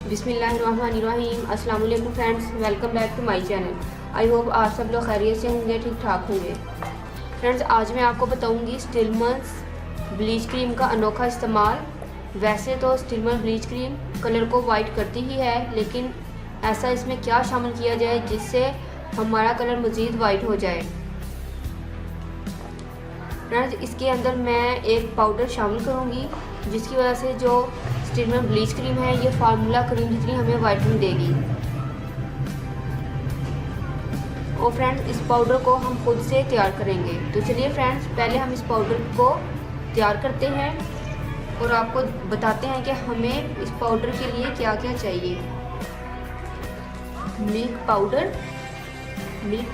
बिस्मिल्लाहिर्रहमानिर्रहीम। अस्सलाम वालेकुम friends, welcome back to my channel. I hope आप सब लोग खैरियत से होंगे, ठीक ठाक होंगे। फ्रेंड्स, आज मैं आपको बताऊंगी स्टिलमन्स ब्लीच क्रीम का अनोखा इस्तेमाल। वैसे तो स्टिलमन ब्लीच क्रीम कलर को वाइट करती ही है, लेकिन ऐसा इसमें क्या शामिल किया जाए जिससे हमारा कलर मज़ीद वाइट हो जाए। फ्रेंड्स, इसके अंदर मैं एक पाउडर शामिल करूंगी जिसकी वजह से जो स्टिलमन ब्लीच क्रीम है ये फार्मूला क्रीम जितनी हमें वाइटनिंग देगी। और फ्रेंड्स, इस पाउडर को हम खुद से तैयार करेंगे। तो चलिए फ्रेंड्स, पहले हम इस पाउडर को तैयार करते हैं और आपको बताते हैं कि हमें इस पाउडर के लिए क्या क्या चाहिए। मिल्क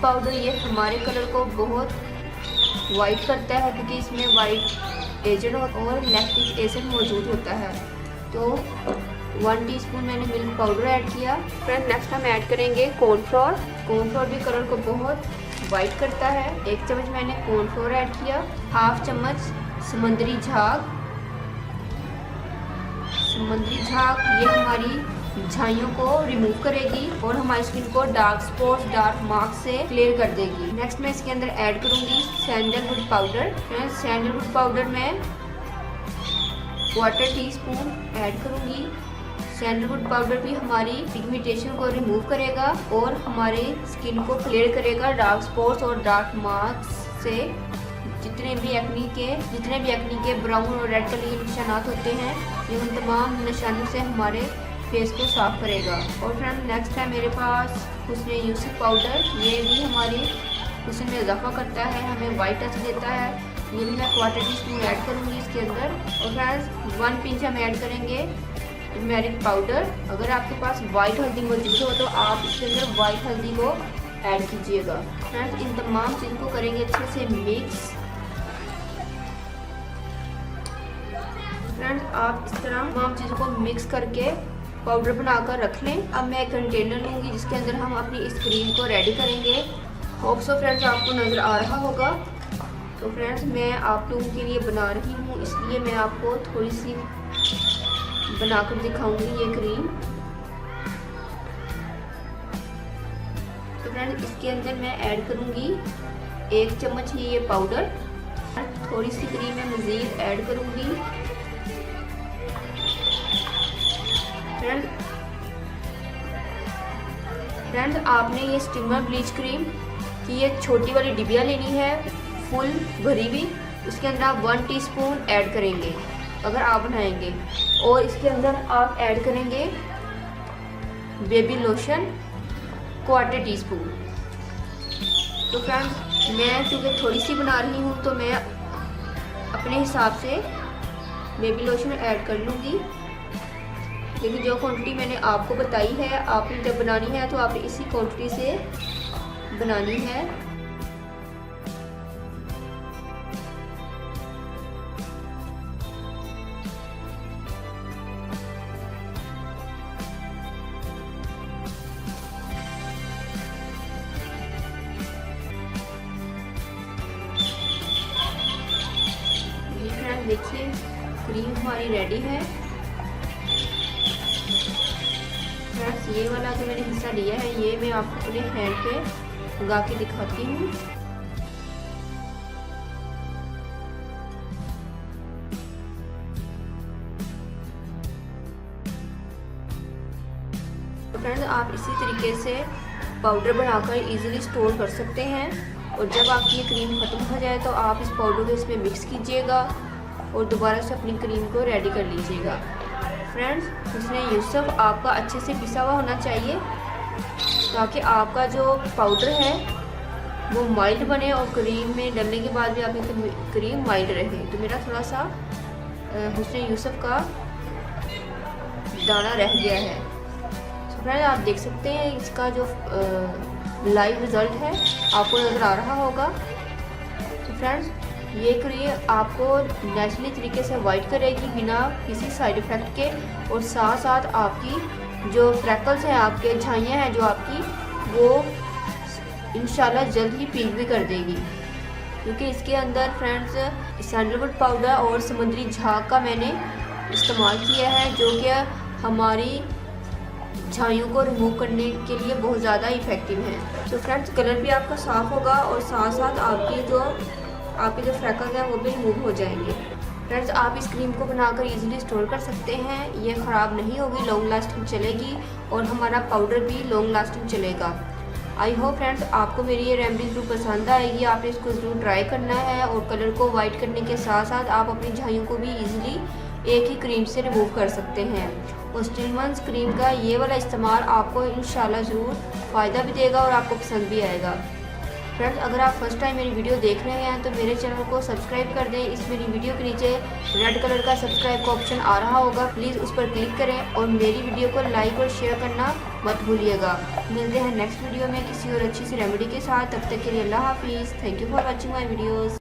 पाउडर ये हमारे कलर को बहुत वाइट करता है क्योंकि इसमें वाइट एजेंट और लैक्टिक एसिड मौजूद होता है। तो 1 टीस्पून मैंने मिल्क पाउडर ऐड किया। फ्रेंड, नेक्स्ट हम ऐड करेंगे कॉर्नफ्लोर भी कलर को बहुत वाइट करता है। 1 चम्मच मैंने कॉर्नफ्लोर ऐड किया। हाफ चम्मच समुद्री झाग ये हमारी झाइयों को रिमूव करेगी और हमारी स्किन को डार्क स्पॉट्स, डार्क मार्क्स से क्लियर कर देगी। नेक्स्ट मैं इसके अंदर ऐड करूंगी सैंडलवुड पाउडर। सैंडलवुड पाउडर मैं 1/4 टीस्पून ऐड करूंगी। सैंडलवुड पाउडर भी हमारी पिगमेंटेशन को रिमूव करेगा और हमारी स्किन को क्लियर करेगा डार्क स्पॉट्स और डार्क मार्क्स से। जितने भी एक्नी के ब्राउन और रेड कलर के निशानात होते हैं, ये उन तमाम निशानों से हमारे फेस को साफ करेगा। और फ्रेंड, नेक्स्ट है मेरे पास हुस्न यूसुफ पाउडर। ये भी हमारी हुस्न में इजाफा करता है, हमें वाइट टच देता है। ये भी मैं 1/4 टीस्पून ऐड करूँगी इसके अंदर। और फ्रेंड्स, 1 पिंच हम ऐड करेंगे टर्मरिक पाउडर। अगर आपके पास वाइट हल्दी मौजूद हो तो आप इसके अंदर वाइट हल्दी को ऐड कीजिएगा। फ्रेंड्स, इन तमाम चीज़ों को करेंगे अच्छे से मिक्स। फ्रेंड्स, आप इस तरह तमाम चीज़ों को मिक्स करके पाउडर बनाकर रख लें। अब मैं एक कंटेनर लूँगी जिसके अंदर हम अपनी इस क्रीम को रेडी करेंगे। होप सो फ्रेंड्स आपको नज़र आ रहा होगा। तो फ्रेंड्स, मैं आप लोगों के लिए बना रही हूँ, इसलिए मैं आपको थोड़ी सी बनाकर दिखाऊंगी ये क्रीम। तो फ्रेंड्स, इसके अंदर मैं ऐड करूँगी 1 चम्मच ही ये पाउडर। थोड़ी सी क्रीम मैं मज़ीद ऐड करूँगी। फ्रेंड्स, आपने ये स्टिमर ब्लीच क्रीम की ये छोटी वाली डिबिया लेनी है, फुल भरी हुई। उसके अंदर आप 1 टीस्पून ऐड करेंगे अगर आप बनाएंगे। और इसके अंदर आप ऐड करेंगे बेबी लोशन 1/4 टीस्पून। तो फ्रेंड्स, मैं चूँकि थोड़ी सी बना रही हूँ तो मैं अपने हिसाब से बेबी लोशन ऐड कर लूँगी। लेकिन जो क्वांटिटी मैंने आपको बताई है, आपने जब बनानी है तो आपने इसी क्वांटिटी से बनानी है। देखिए, क्रीम हमारी रेडी है। फ्रेंड्स, ये वाला जो मैंने हिस्सा लिया है ये मैं आपको अपने हैंड पे लगा के दिखाती हूँ। तो फ्रेंड्स, आप इसी तरीके से पाउडर बनाकर इजीली स्टोर कर सकते हैं। और जब आपकी ये क्रीम ख़त्म हो जाए तो आप इस पाउडर को इसमें मिक्स कीजिएगा और दोबारा से अपनी क्रीम को रेडी कर लीजिएगा। फ्रेंड्स, हुस्न यूसुफ आपका अच्छे से पिसा हुआ होना चाहिए ताकि आपका जो पाउडर है वो माइल्ड बने और क्रीम में डालने के बाद भी आपकी क्रीम माइल्ड रहे। तो मेरा थोड़ा सा हुस्न यूसुफ का दाना रह गया है। तो फ्रेंड्स, आप देख सकते हैं इसका जो लाइव रिज़ल्ट है आपको नज़र आ रहा होगा। तो फ्रेंड्स, ये क्रीम आपको नेचुरली तरीके से वाइट करेगी बिना किसी साइड इफ़ेक्ट के। और साथ साथ आपकी जो फ्रैकल्स हैं, आपके झाइयाँ हैं जो आपकी, वो इंशाल्लाह जल्द ही पिंक भी कर देगी। क्योंकि इसके अंदर फ्रेंड्स सैंडलवुड पाउडर और समुद्री झाग का मैंने इस्तेमाल किया है, जो कि हमारी झाइयों को रिमूव करने के लिए बहुत ज़्यादा इफ़ेक्टिव है। तो फ्रेंड्स कलर भी आपका साफ़ होगा और साथ साथ आपके जो फ्रैकल्स हैं वो भी रिमूव हो जाएंगे। फ्रेंड्स आप इस क्रीम को बनाकर इजीली स्टोर कर सकते हैं, ये ख़राब नहीं होगी, लॉन्ग लास्टिंग चलेगी और हमारा पाउडर भी लॉन्ग लास्टिंग चलेगा। आई होप फ्रेंड्स आपको मेरी ये रेमेडी ज़रूर पसंद आएगी, आपने इसको ज़रूर ट्राई करना है और कलर को वाइट करने के साथ साथ आप अपनी झाइयों को भी इजीली एक ही क्रीम से रिमूव कर सकते हैं। और स्टिलमैन्स क्रीम का ये वाला इस्तेमाल आपको इंशाल्लाह ज़रूर फ़ायदा भी देगा और आपको पसंद भी आएगा। फ्रेंड्स अगर आप फर्स्ट टाइम मेरी वीडियो देख रहे हैं तो मेरे चैनल को सब्सक्राइब कर दें। इस मेरी वीडियो के नीचे रेड कलर का सब्सक्राइब का ऑप्शन आ रहा होगा, प्लीज़ उस पर क्लिक करें और मेरी वीडियो को लाइक और शेयर करना मत भूलिएगा। मिलते हैं नेक्स्ट वीडियो में किसी और अच्छी सी रेमेडी के साथ, तब तक के लिए अल्लाह हाफिज़। Thank you for watching my videos.